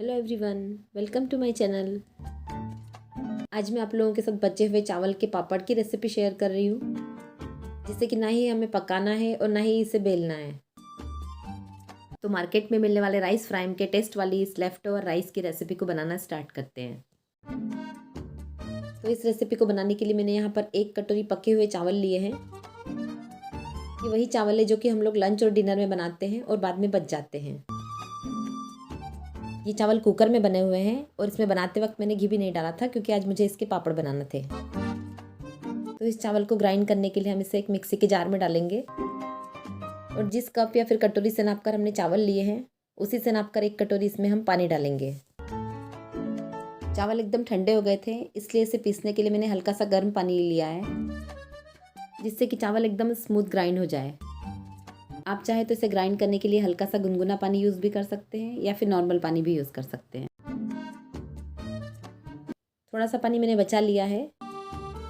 Hello everyone, welcome to my channel. आज मैं आप लोगों के साथ बचे हुए चावल के पापड़ की रेसिपी शेयर कर रही हूँ, जिससे कि ना ही हमें पकाना है और ना ही इसे बेलना है। तो मार्केट में मिलने वाले राइस फ्राइम के टेस्ट वाली इस लेफ्ट ओवर राइस की रेसिपी को बनाना स्टार्ट करते हैं। तो इस रेसिपी को बनाने के लिए मैंने यहाँ पर 1 कटोरी पके हुए चावल लिए हैं। ये वही चावल है जो कि हम लोग लंच और डिनर में बनाते हैं और बाद में बच जाते हैं। ये चावल कुकर में बने हुए हैं और इसमें बनाते वक्त मैंने घी भी नहीं डाला था, क्योंकि आज मुझे इसके पापड़ बनाने थे। तो इस चावल को ग्राइंड करने के लिए हम इसे एक मिक्सी के जार में डालेंगे और जिस कप या फिर कटोरी से नापकर हमने चावल लिए हैं, उसी से नापकर 1 कटोरी इसमें हम पानी डालेंगे। चावल एकदम ठंडे हो गए थे, इसलिए इसे पीसने के लिए मैंने हल्का सा गर्म पानी लिया है, जिससे कि चावल एकदम स्मूथ ग्राइंड हो जाए। आप चाहे तो इसे ग्राइंड करने के लिए हल्का सा गुनगुना पानी यूज़ भी कर सकते हैं या फिर नॉर्मल पानी भी यूज़ कर सकते हैं। थोड़ा सा पानी मैंने बचा लिया है।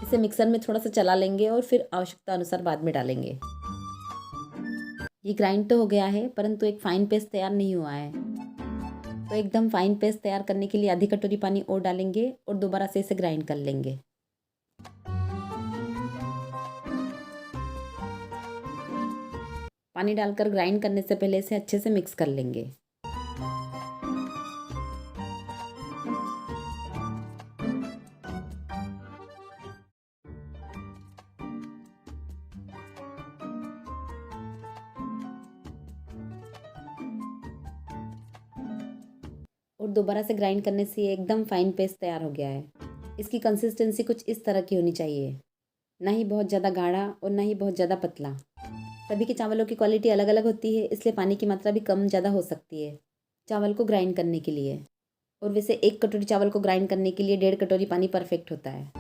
इसे मिक्सर में थोड़ा सा चला लेंगे और फिर आवश्यकता अनुसार बाद में डालेंगे। ये ग्राइंड तो हो गया है, परंतु एक फाइन पेस्ट तैयार नहीं हुआ है। तो एकदम फाइन पेस्ट तैयार करने के लिए आधी कटोरी पानी और डालेंगे और दोबारा से इसे ग्राइंड कर लेंगे। पानी डालकर ग्राइंड करने से पहले इसे अच्छे से मिक्स कर लेंगे। और दोबारा से ग्राइंड करने से ये एकदम फाइन पेस्ट तैयार हो गया है। इसकी कंसिस्टेंसी कुछ इस तरह की होनी चाहिए, ना ही बहुत ज़्यादा गाढ़ा और ना ही बहुत ज़्यादा पतला। सभी के चावलों की क्वालिटी अलग अलग होती है, इसलिए पानी की मात्रा भी कम ज़्यादा हो सकती है चावल को ग्राइंड करने के लिए। और वैसे 1 कटोरी चावल को ग्राइंड करने के लिए 1.5 कटोरी पानी परफेक्ट होता है।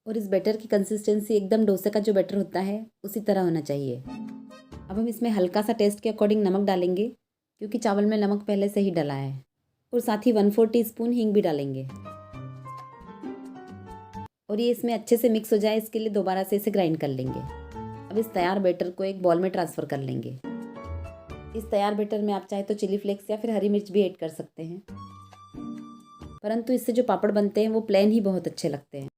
और इस बैटर की कंसिस्टेंसी एकदम डोसे का जो बैटर होता है उसी तरह होना चाहिए। अब हम इसमें हल्का सा टेस्ट के अकॉर्डिंग नमक डालेंगे, क्योंकि चावल में नमक पहले से ही डला है। और साथ ही 1/4 टीस्पून हींग भी डालेंगे। और ये इसमें अच्छे से मिक्स हो जाए, इसके लिए दोबारा से इसे ग्राइंड कर लेंगे। अब इस तैयार बैटर को एक बॉल में ट्रांसफ़र कर लेंगे। इस तैयार बैटर में आप चाहे तो चिली फ्लेक्स या फिर हरी मिर्च भी ऐड कर सकते हैं, परंतु इससे जो पापड़ बनते हैं वो प्लेन ही बहुत अच्छे लगते हैं।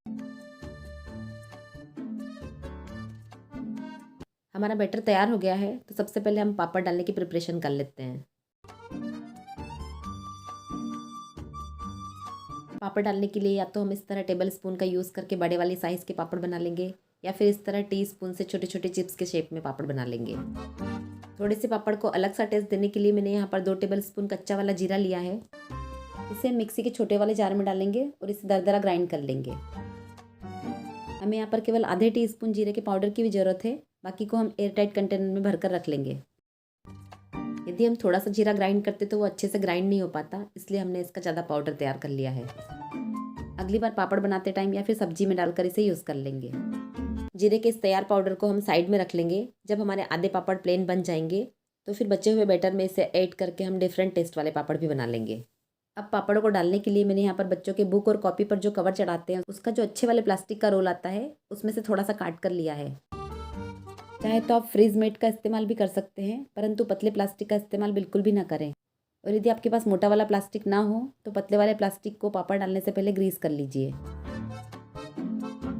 हमारा बैटर तैयार हो गया है, तो सबसे पहले हम पापड़ डालने की प्रिपरेशन कर लेते हैं। पापड़ डालने के लिए या तो हम इस तरह टेबल स्पून का यूज़ करके बड़े वाली साइज़ के पापड़ बना लेंगे, या फिर इस तरह टी स्पून से छोटे छोटे चिप्स के शेप में पापड़ बना लेंगे। थोड़े से पापड़ को अलग सा टेस्ट देने के लिए मैंने यहाँ पर 2 टेबल स्पून कच्चा वाला जीरा लिया है। इसे मिक्सी के छोटे वाले जार में डालेंगे और इसे दरदरा ग्राइंड कर लेंगे। हमें यहाँ पर केवल आधे टीस्पून जीरे के पाउडर की भी ज़रूरत है, बाकी को हम एयर टाइट कंटेनर में भर कर रख लेंगे। यदि हम थोड़ा सा जीरा ग्राइंड करते तो वो अच्छे से ग्राइंड नहीं हो पाता, इसलिए हमने इसका ज़्यादा पाउडर तैयार कर लिया है। अगली बार पापड़ बनाते टाइम या फिर सब्जी में डालकर इसे यूज़ कर लेंगे। जीरे के इस तैयार पाउडर को हम साइड में रख लेंगे। जब हमारे आधे पापड़ प्लेन बन जाएंगे तो फिर बचे हुए बैटर में इसे ऐड करके हम डिफरेंट टेस्ट वाले पापड़ भी बना लेंगे। अब पापड़ों को डालने के लिए मैंने यहाँ पर बच्चों के बुक और कॉपी पर जो कवर चढ़ाते हैं उसका जो अच्छे वाले प्लास्टिक का रोल आता है उसमें से थोड़ा सा काट कर लिया है। चाहे तो आप फ्रीज मेड का इस्तेमाल भी कर सकते हैं, परंतु पतले प्लास्टिक का इस्तेमाल बिल्कुल भी ना करें। और यदि आपके पास मोटा वाला प्लास्टिक ना हो तो पतले वाले प्लास्टिक को पापड़ डालने से पहले ग्रीस कर लीजिए,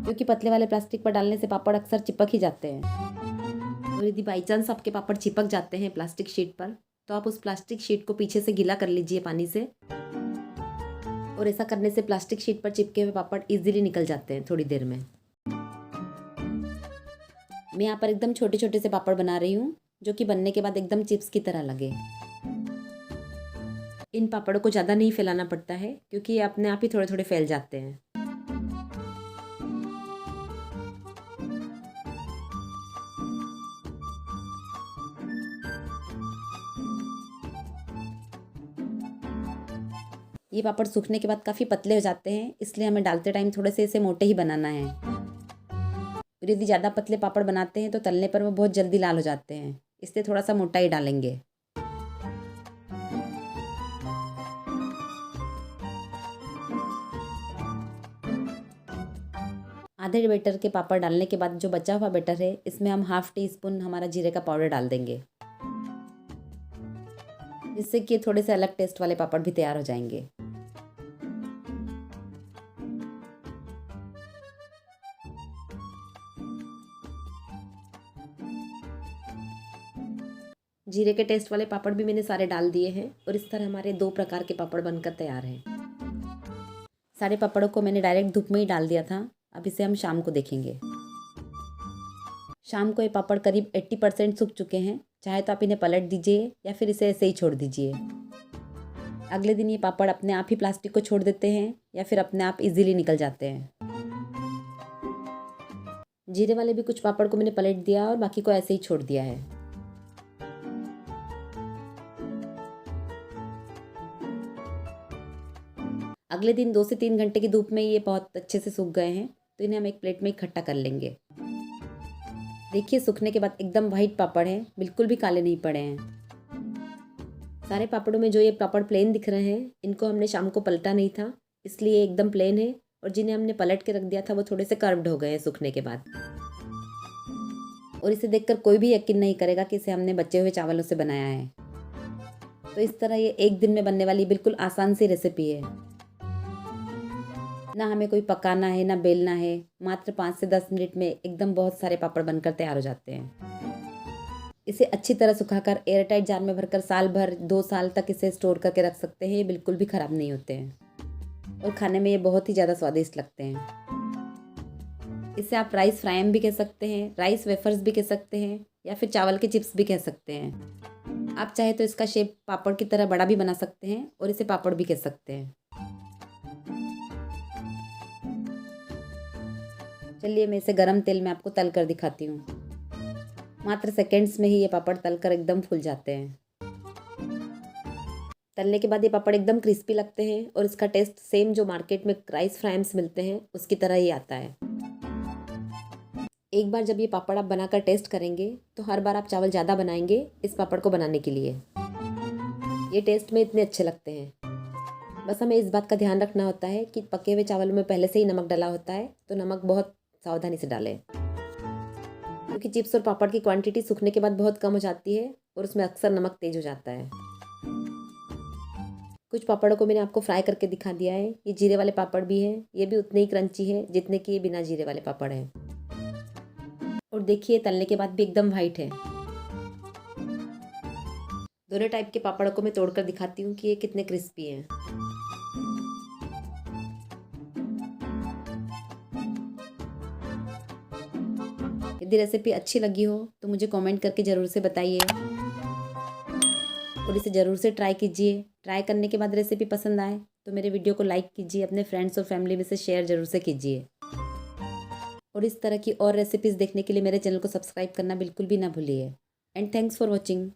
क्योंकि पतले वाले प्लास्टिक पर डालने से पापड़ अक्सर चिपक ही जाते हैं। और यदि बाई चांस आपके पापड़ चिपक जाते हैं प्लास्टिक शीट पर, तो आप उस प्लास्टिक शीट को पीछे से गीला कर लीजिए पानी से। और ऐसा करने से प्लास्टिक शीट पर चिपके हुए पापड़ इजीली निकल जाते हैं थोड़ी देर में। मैं यहाँ पर एकदम छोटे छोटे से पापड़ बना रही हूँ, जो कि बनने के बाद एकदम चिप्स की तरह लगे। इन पापड़ों को ज़्यादा नहीं फैलाना पड़ता है, क्योंकि ये अपने आप ही थोड़े थोड़े फैल जाते हैं। ये पापड़ सूखने के बाद काफ़ी पतले हो जाते हैं, इसलिए हमें डालते टाइम थोड़े से इसे मोटे ही बनाना है। और यदि ज़्यादा पतले पापड़ बनाते हैं तो तलने पर वो बहुत जल्दी लाल हो जाते हैं, इसलिए थोड़ा सा मोटा ही डालेंगे। आधे बैटर के पापड़ डालने के बाद जो बचा हुआ बैटर है इसमें हम 1/2 टीस्पून हमारा जीरे का पाउडर डाल देंगे। जिससे कि थोड़े से अलग टेस्ट वाले पापड़ भी तैयार हो जाएंगे। जीरे के टेस्ट वाले पापड़ भी मैंने सारे डाल दिए हैं और इस तरह हमारे 2 प्रकार के पापड़ बनकर तैयार हैं। सारे पापड़ों को मैंने डायरेक्ट धूप में ही डाल दिया था। अब इसे हम शाम को देखेंगे। शाम को ये पापड़ करीब 80% सूख चुके हैं। चाहे तो आप इन्हें पलट दीजिए या फिर इसे ऐसे ही छोड़ दीजिए। अगले दिन ये पापड़ अपने आप ही प्लास्टिक को छोड़ देते हैं या फिर अपने आप इजीली निकल जाते हैं। जीरे वाले भी कुछ पापड़ को मैंने पलट दिया और बाकी को ऐसे ही छोड़ दिया है। अगले दिन 2 से 3 घंटे की धूप में ये बहुत अच्छे से सूख गए हैं, तो इन्हें हम एक प्लेट में इकट्ठा कर लेंगे। देखिए सूखने के बाद एकदम वाइट पापड़ हैं, बिल्कुल भी काले नहीं पड़े हैं। सारे पापड़ों में जो ये पापड़ प्लेन दिख रहे हैं, इनको हमने शाम को पलटा नहीं था, इसलिए एकदम प्लेन है। और जिन्हें हमने पलट के रख दिया था वो थोड़े से कर्व्ड हो गए हैं सूखने के बाद। और इसे देखकर कोई भी यकीन नहीं करेगा कि इसे हमने बचे हुए चावलों से बनाया है। तो इस तरह ये एक दिन में बनने वाली बिल्कुल आसान सी रेसिपी है। ना हमें कोई पकाना है ना बेलना है, मात्र 5 से 10 मिनट में एकदम बहुत सारे पापड़ बनकर तैयार हो जाते हैं। इसे अच्छी तरह सुखाकर एयरटाइट जार में भरकर साल भर 2 साल तक इसे स्टोर करके रख सकते हैं। ये बिल्कुल भी ख़राब नहीं होते हैं और खाने में ये बहुत ही ज़्यादा स्वादिष्ट लगते हैं। इसे आप राइस फ्राइम भी कह सकते हैं, राइस वेफर्स भी कह सकते हैं या फिर चावल के चिप्स भी कह सकते हैं। आप चाहे तो इसका शेप पापड़ की तरह बड़ा भी बना सकते हैं और इसे पापड़ भी कह सकते हैं। चलिए मैं इसे गरम तेल में आपको तल कर दिखाती हूँ। मात्र सेकंड्स में ही ये पापड़ तलकर एकदम फूल जाते हैं। तलने के बाद ये पापड़ एकदम क्रिस्पी लगते हैं और इसका टेस्ट सेम जो मार्केट में राइस फ्राइम्स मिलते हैं उसकी तरह ही आता है। एक बार जब ये पापड़ आप बनाकर टेस्ट करेंगे तो हर बार आप चावल ज़्यादा बनाएंगे इस पापड़ को बनाने के लिए। ये टेस्ट में इतने अच्छे लगते हैं। बस हमें इस बात का ध्यान रखना होता है कि पके हुए चावलों में पहले से ही नमक डला होता है, तो नमक बहुत सावधानी से डालें, क्योंकि चिप्स और पापड़ की क्वांटिटी सूखने के बाद बहुत कम हो जाती है और उसमें अक्सर नमक तेज हो जाता है। कुछ पापड़ों को मैंने आपको फ्राई करके दिखा दिया है। ये जीरे वाले पापड़ भी हैं, ये भी उतने ही क्रंची है जितने कि ये बिना जीरे वाले पापड़ हैं। और देखिए तलने के बाद भी एकदम वाइट है। दोनों टाइप के पापड़ों को मैं तोड़कर दिखाती हूँ कि ये कितने क्रिस्पी हैं। यदि रेसिपी अच्छी लगी हो तो मुझे कमेंट करके ज़रूर से बताइए और इसे ज़रूर से ट्राई कीजिए। ट्राई करने के बाद रेसिपी पसंद आए तो मेरे वीडियो को लाइक कीजिए, अपने फ्रेंड्स और फैमिली में से शेयर ज़रूर से कीजिए। और इस तरह की और रेसिपीज़ देखने के लिए मेरे चैनल को सब्सक्राइब करना बिल्कुल भी ना भूलिए। And thanks for watching.